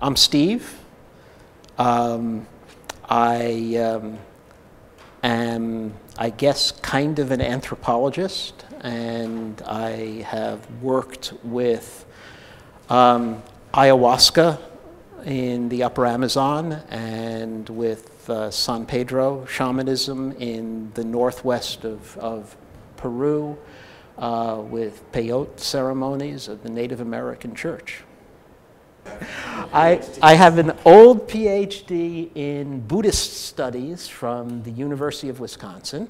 I'm Steve. I am, I guess, kind of an anthropologist, and I have worked with ayahuasca in the upper Amazon and with San Pedro shamanism in the northwest of Peru, with peyote ceremonies of the Native American Church. I have an old PhD in Buddhist studies from the University of Wisconsin,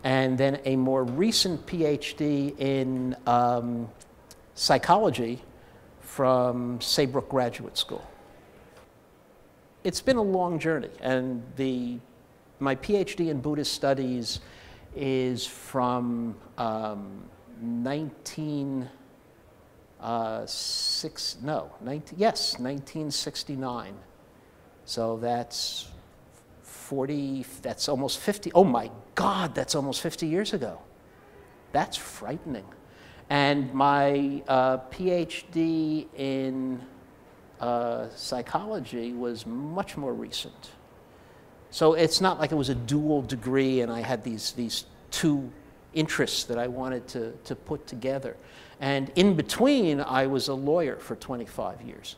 and then a more recent PhD in psychology from Saybrook Graduate School. It's been a long journey, and my PhD in Buddhist studies is from 1969. So that's almost 50, oh my God, that's almost 50 years ago. That's frightening. And my PhD in psychology was much more recent. So it's not like it was a dual degree and I had these two interests that I wanted to put together. And in between, I was a lawyer for 25 years.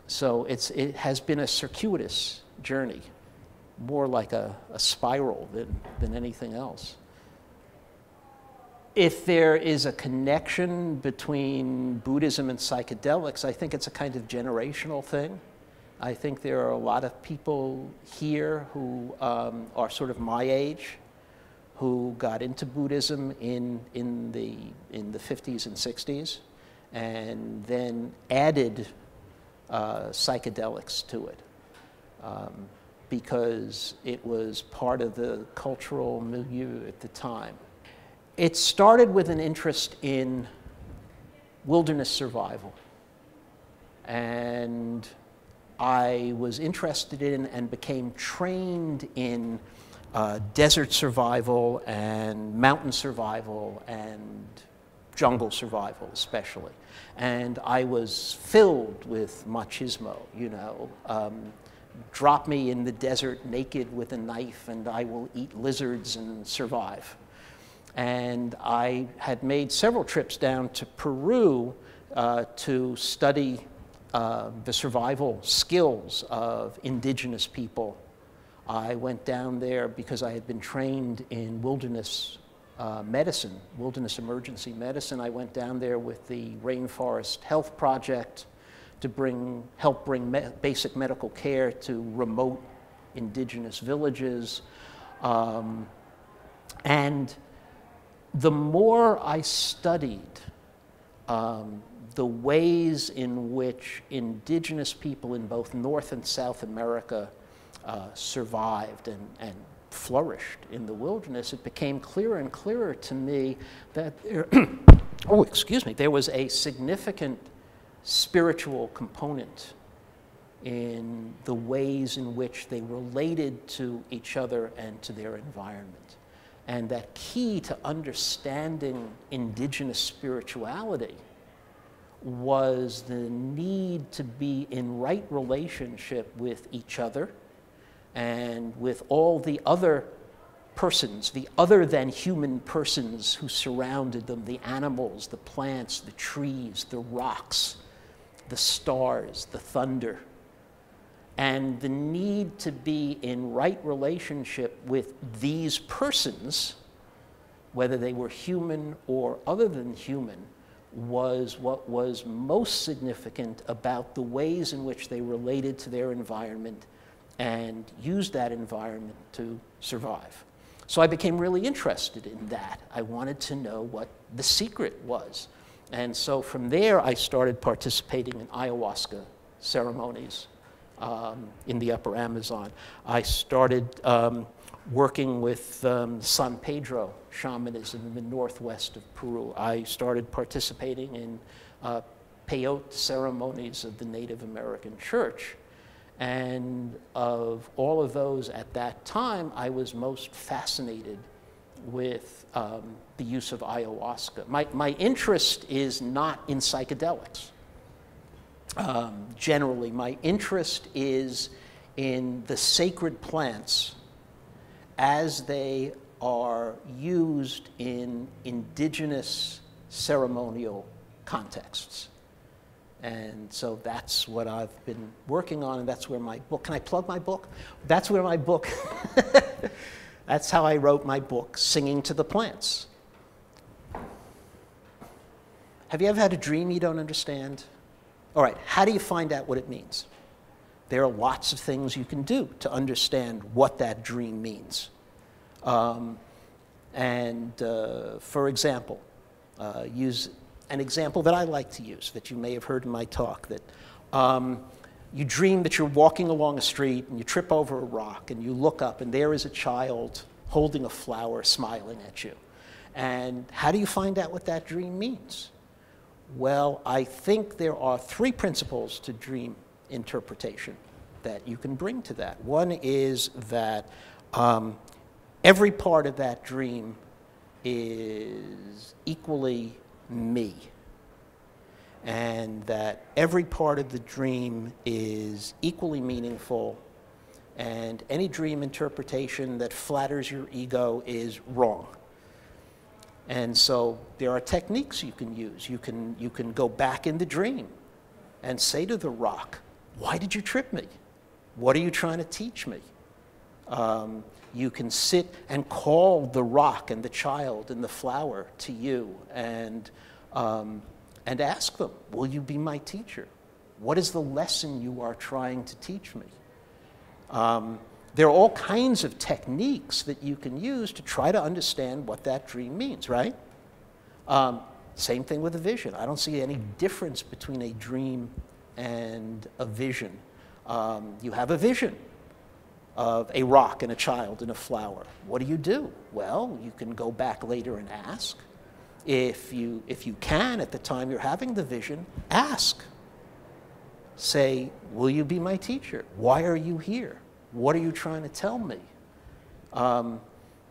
So it has been a circuitous journey, more like a spiral than anything else. If there is a connection between Buddhism and psychedelics, I think it's a kind of generational thing. I think there are a lot of people here who are sort of my age, who got into Buddhism in the 50s and 60s, and then added psychedelics to it because it was part of the cultural milieu at the time. It started with an interest in wilderness survival, and I was interested in and became trained in desert survival and mountain survival and jungle survival especially. And I was filled with machismo, you know. Drop me in the desert naked with a knife and I will eat lizards and survive. And I had made several trips down to Peru to study the survival skills of indigenous people. I went down there because I had been trained in wilderness medicine, wilderness emergency medicine. I went down there with the Rainforest Health Project to help bring basic medical care to remote indigenous villages. And the more I studied the ways in which indigenous people in both North and South America survived and flourished in the wilderness, it became clearer and clearer to me that there was a significant spiritual component in the ways in which they related to each other and to their environment. And that key to understanding indigenous spirituality was the need to be in right relationship with each other and with all the other persons, the other than human persons who surrounded them, the animals, the plants, the trees, the rocks, the stars, the thunder. And the need to be in right relationship with these persons, whether they were human or other than human, was what was most significant about the ways in which they related to their environment and used that environment to survive. So I became really interested in that. I wanted to know what the secret was. And so from there, I started participating in ayahuasca ceremonies in the upper Amazon. I started working with San Pedro shamanism in the northwest of Peru. I started participating in peyote ceremonies of the Native American Church. And of all of those at that time, I was most fascinated with the use of ayahuasca. My interest is not in psychedelics. generally. My interest is in the sacred plants as they are used in indigenous ceremonial contexts. And so that's what I've been working on, and that's where my book, can I plug my book? That's where my book, that's how I wrote my book, Singing to the Plants. Have you ever had a dream you don't understand? All right, how do you find out what it means? There are lots of things you can do to understand what that dream means. For example, use an example that I like to use that you may have heard in my talk, that you dream that you're walking along a street and you trip over a rock and you look up and there is a child holding a flower smiling at you. And how do you find out what that dream means? Well, I think there are three principles to dream interpretation that you can bring to that. One is that every part of that dream is equally me, and that every part of the dream is equally meaningful, and any dream interpretation that flatters your ego is wrong. And so there are techniques you can use. You can go back in the dream and say to the rock, why did you trip me? What are you trying to teach me? You can sit and call the rock and the child and the flower to you and ask them, will you be my teacher? What is the lesson you are trying to teach me? There are all kinds of techniques that you can use to try to understand what that dream means, right? Same thing with a vision. I don't see any difference between a dream and a vision. You have a vision of a rock and a child and a flower. What do? Well, you can go back later and ask. If you can, at the time you're having the vision, ask. Say, will you be my teacher? Why are you here? What are you trying to tell me?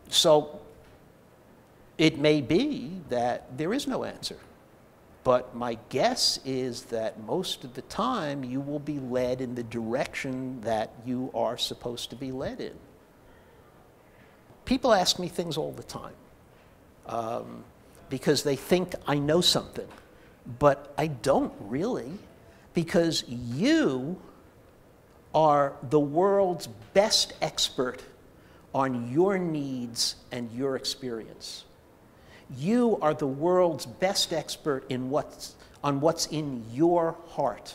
So it may be that there is no answer. But my guess is that most of the time you will be led in the direction that you are supposed to be led in. People ask me things all the time because they think I know something, but I don't really, because you are the world's best expert on your needs and your experience. You are the world's best expert on what's in your heart.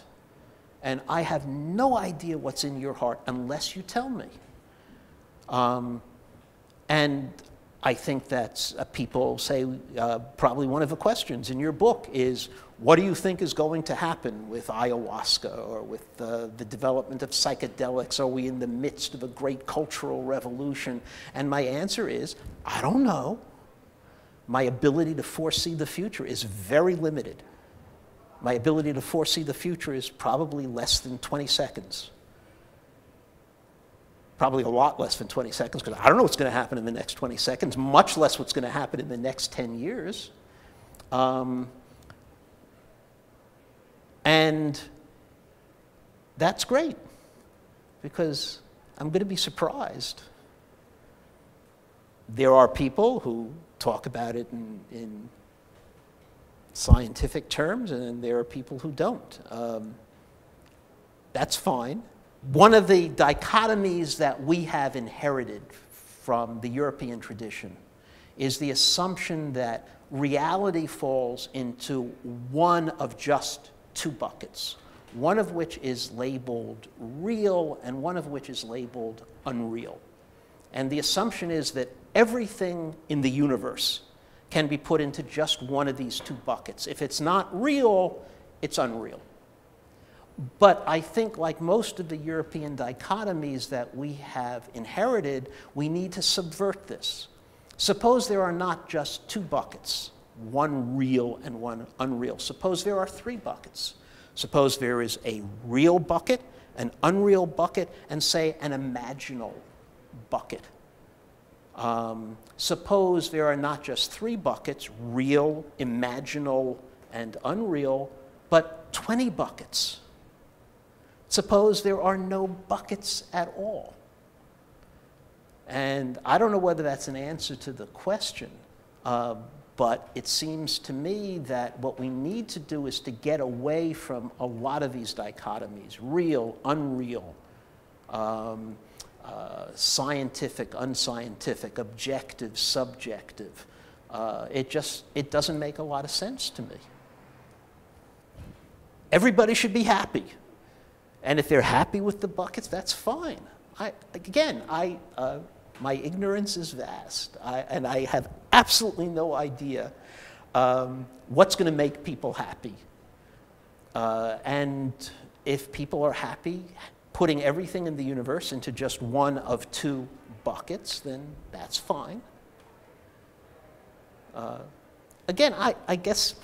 And I have no idea what's in your heart unless you tell me. And I think that's, people say, probably one of the questions in your book is, what do you think is going to happen with ayahuasca or with the development of psychedelics? Are we in the midst of a great cultural revolution? And my answer is, I don't know. My ability to foresee the future is very limited. My ability to foresee the future is probably less than 20 seconds. Probably a lot less than 20 seconds, because I don't know what's going to happen in the next 20 seconds, much less what's going to happen in the next 10 years. And that's great, because I'm going to be surprised. There are people who talk about it in scientific terms, and there are people who don't. That's fine. One of the dichotomies that we have inherited from the European tradition is the assumption that reality falls into one of just two buckets, one of which is labeled real and one of which is labeled unreal. And the assumption is that everything in the universe can be put into just one of these two buckets. If it's not real, it's unreal. But I think, like most of the European dichotomies that we have inherited, we need to subvert this. Suppose there are not just two buckets, one real and one unreal. Suppose there are three buckets. Suppose there is a real bucket, an unreal bucket, and say an imaginal bucket. Suppose there are not just three buckets, real, imaginal, and unreal, but 20 buckets. Suppose there are no buckets at all. And I don't know whether that's an answer to the question, but it seems to me that what we need to do is to get away from a lot of these dichotomies, real, unreal, scientific, unscientific, objective, subjective. It doesn't make a lot of sense to me. Everybody should be happy. And if they're happy with the buckets, that's fine. My ignorance is vast, and I have absolutely no idea what's going to make people happy. And if people are happy putting everything in the universe into just one of two buckets, then that's fine. Again, I guess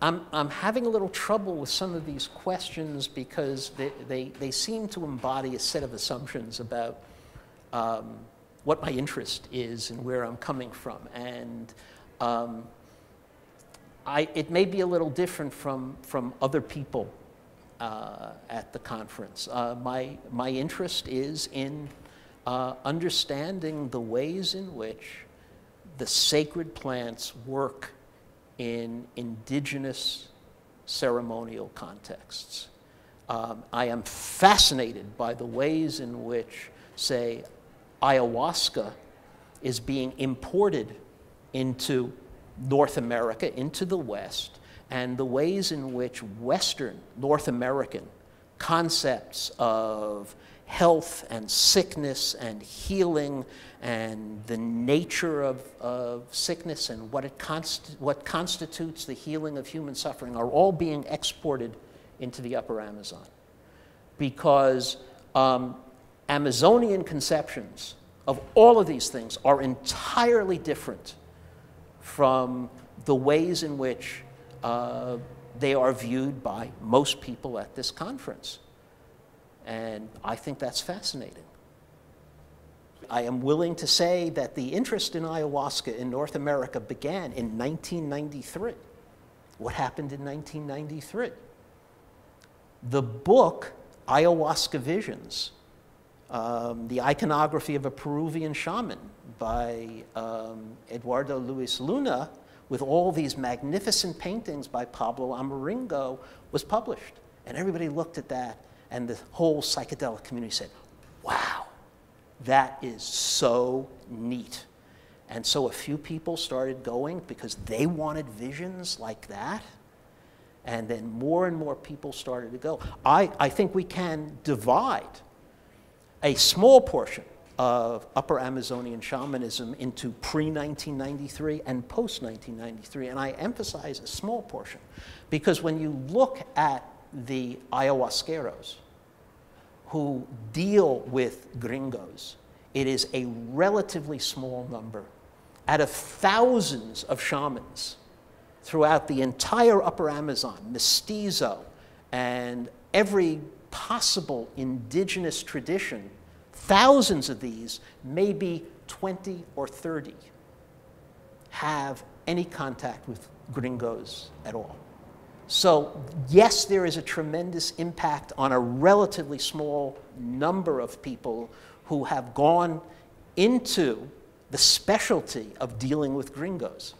I'm having a little trouble with some of these questions because they seem to embody a set of assumptions about what my interest is and where I'm coming from. And it may be a little different from other people at the conference. My interest is in understanding the ways in which the sacred plants work in indigenous ceremonial contexts. I am fascinated by the ways in which, say, ayahuasca is being imported into North America, into the West, and the ways in which Western, North American concepts of health and sickness and healing and the nature of sickness and what constitutes the healing of human suffering are all being exported into the Upper Amazon. Because Amazonian conceptions of all of these things are entirely different from the ways in which they are viewed by most people at this conference. And I think that's fascinating. I am willing to say that the interest in ayahuasca in North America began in 1993. What happened in 1993? The book, Ayahuasca Visions, the iconography of a Peruvian shaman by Eduardo Luis Luna, with all these magnificent paintings by Pablo Amaringo, was published. And everybody looked at that, and the whole psychedelic community said, wow, that is so neat. And so a few people started going because they wanted visions like that. And then more and more people started to go. I think we can divide a small portion of Upper Amazonian shamanism into pre-1993 and post-1993. And I emphasize a small portion because when you look at the ayahuasqueros who deal with gringos, it is a relatively small number out of thousands of shamans throughout the entire Upper Amazon, mestizo, and every possible indigenous tradition. Thousands of these, maybe 20 or 30, have any contact with gringos at all. So yes, there is a tremendous impact on a relatively small number of people who have gone into the specialty of dealing with gringos.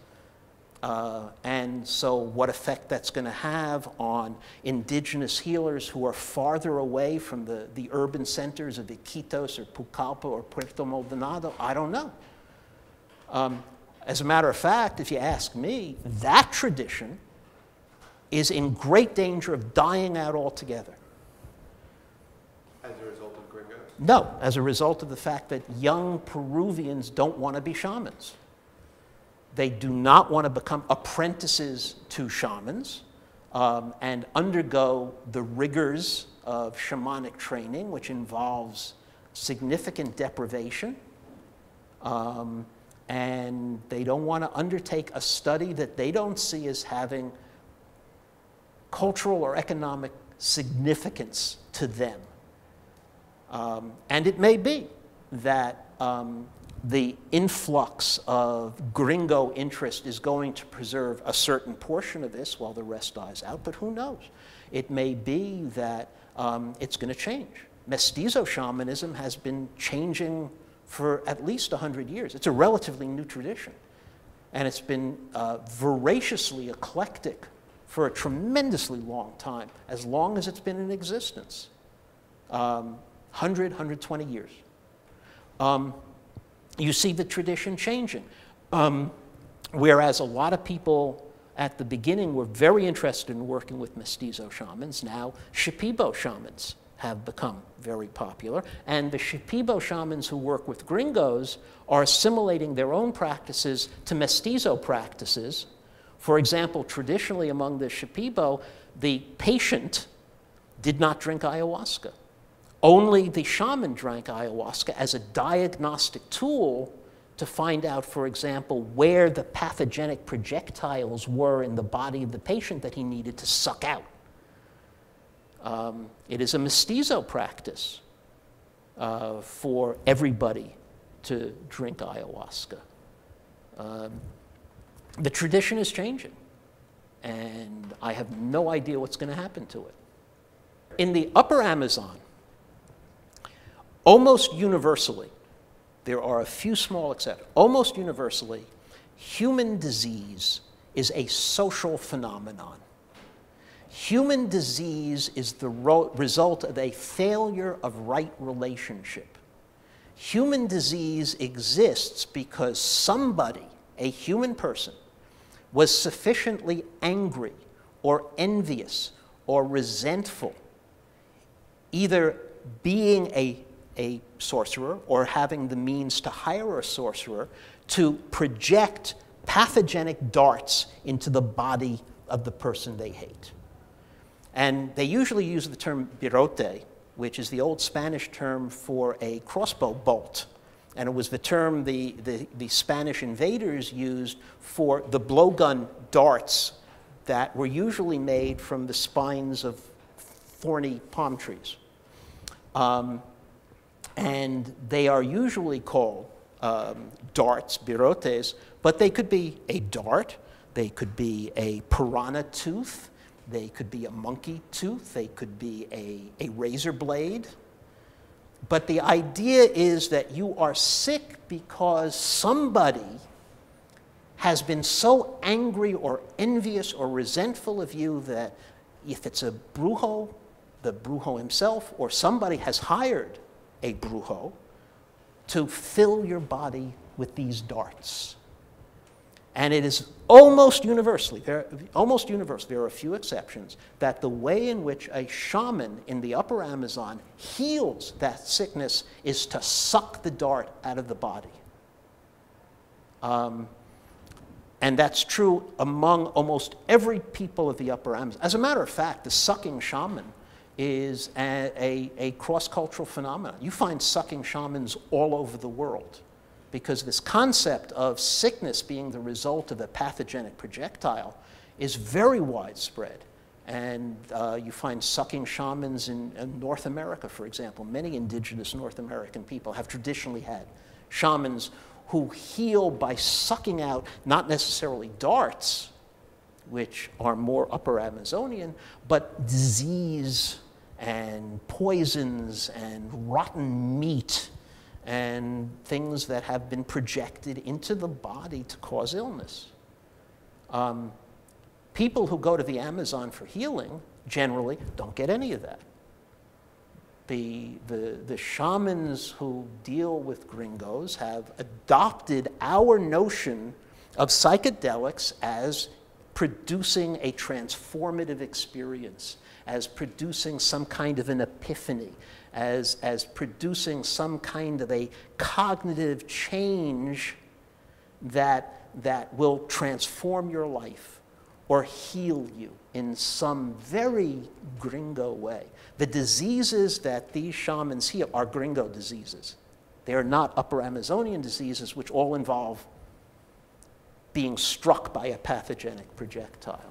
And so what effect that's going to have on indigenous healers who are farther away from the urban centers of Iquitos or Pucallpa or Puerto Maldonado, I don't know. As a matter of fact, if you ask me, that tradition is in great danger of dying out altogether. As a result of gringos? No, as a result of the fact that young Peruvians don't want to be shamans. They do not want to become apprentices to shamans and undergo the rigors of shamanic training, which involves significant deprivation. And they don't want to undertake a study that they don't see as having cultural or economic significance to them. And it may be that the influx of gringo interest is going to preserve a certain portion of this while the rest dies out, but who knows? It may be that it's going to change. Mestizo shamanism has been changing for at least 100 years. It's a relatively new tradition, and it's been voraciously eclectic for a tremendously long time, as long as it's been in existence. 120 years. You see the tradition changing. Whereas a lot of people at the beginning were very interested in working with mestizo shamans, now Shipibo shamans have become very popular. And the Shipibo shamans who work with gringos are assimilating their own practices to mestizo practices. For example, traditionally among the Shipibo, the patient did not drink ayahuasca. Only the shaman drank ayahuasca as a diagnostic tool to find out, for example, where the pathogenic projectiles were in the body of the patient that he needed to suck out. It is a mestizo practice for everybody to drink ayahuasca. The tradition is changing, and I have no idea what's going to happen to it. In the upper Amazon, almost universally, there are a few small exceptions, almost universally, human disease is a social phenomenon. Human disease is the result of a failure of right relationship. Human disease exists because somebody, a human person, was sufficiently angry or envious or resentful, either being a sorcerer or having the means to hire a sorcerer to project pathogenic darts into the body of the person they hate. And they usually use the term virote, which is the old Spanish term for a crossbow bolt. And it was the term the Spanish invaders used for the blowgun darts that were usually made from the spines of thorny palm trees. And they are usually called darts, virotes, but they could be a dart, they could be a piranha tooth, they could be a monkey tooth, they could be a razor blade. But the idea is that you are sick because somebody has been so angry or envious or resentful of you that if it's a brujo, the brujo himself, or somebody has hired a brujo to fill your body with these darts. And it is almost universally, there are a few exceptions, that the way in which a shaman in the upper Amazon heals that sickness is to suck the dart out of the body. And that's true among almost every people of the upper Amazon. As a matter of fact, the sucking shaman is a cross-cultural phenomenon. You find sucking shamans all over the world, because this concept of sickness being the result of a pathogenic projectile is very widespread. And you find sucking shamans in North America, for example. Many indigenous North American people have traditionally had shamans who heal by sucking out not necessarily darts, which are more upper Amazonian, but disease and poisons and rotten meat and things that have been projected into the body to cause illness. People who go to the Amazon for healing generally don't get any of that. The shamans who deal with gringos have adopted our notion of psychedelics as producing a transformative experience, as producing some kind of an epiphany, as producing some kind of a cognitive change that will transform your life or heal you in some very gringo way. The diseases that these shamans heal are gringo diseases. They are not upper Amazonian diseases, which all involve being struck by a pathogenic projectile.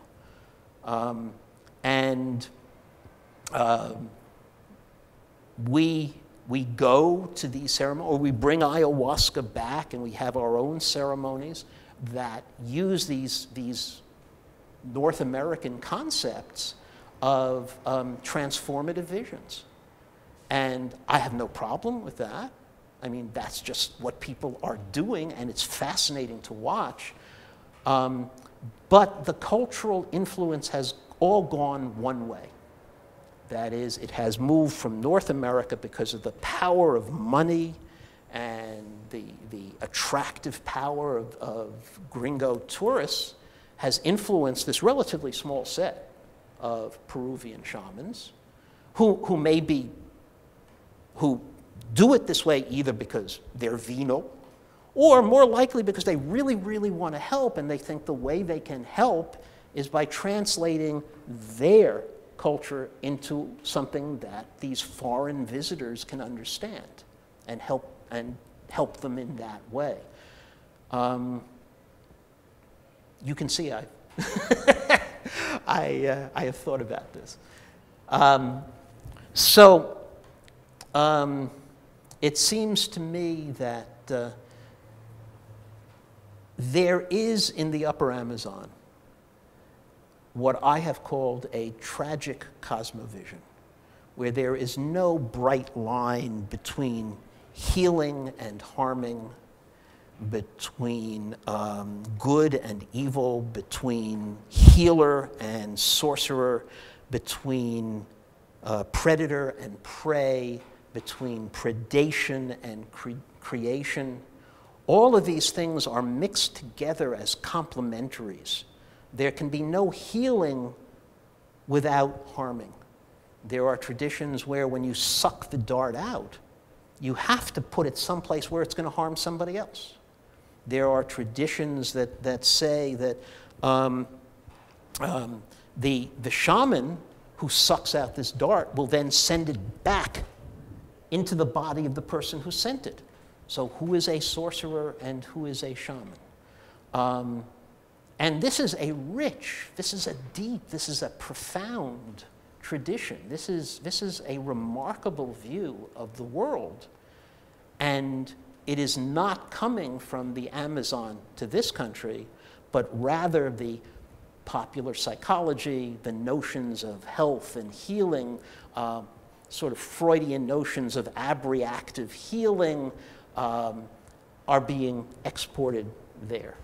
We We go to these ceremonies, or we bring ayahuasca back and we have our own ceremonies that use these North American concepts of transformative visions. And I have no problem with that. I mean, that's just what people are doing, and it's fascinating to watch. But the cultural influence has all gone one way. That is, it has moved from North America because of the power of money and the attractive power of gringo tourists has influenced this relatively small set of Peruvian shamans who do it this way either because they're venal or more likely because they really, really want to help, and they think the way they can help is by translating their culture into something that these foreign visitors can understand and help them in that way. You can see I have thought about this. It seems to me that there is in the Upper Amazon what I have called a tragic cosmovision, where there is no bright line between healing and harming, between good and evil, between healer and sorcerer, between predator and prey, between predation and creation. All of these things are mixed together as complementaries. There can be no healing without harming. There are traditions where when you suck the dart out, you have to put it someplace where it's going to harm somebody else. There are traditions that say that the shaman who sucks out this dart will then send it back into the body of the person who sent it. So who is a sorcerer and who is a shaman? And this is a rich, this is a deep, this is a profound tradition. This is a remarkable view of the world. And it is not coming from the Amazon to this country, but rather the popular psychology, the notions of health and healing, sort of Freudian notions of abreactive healing are being exported there.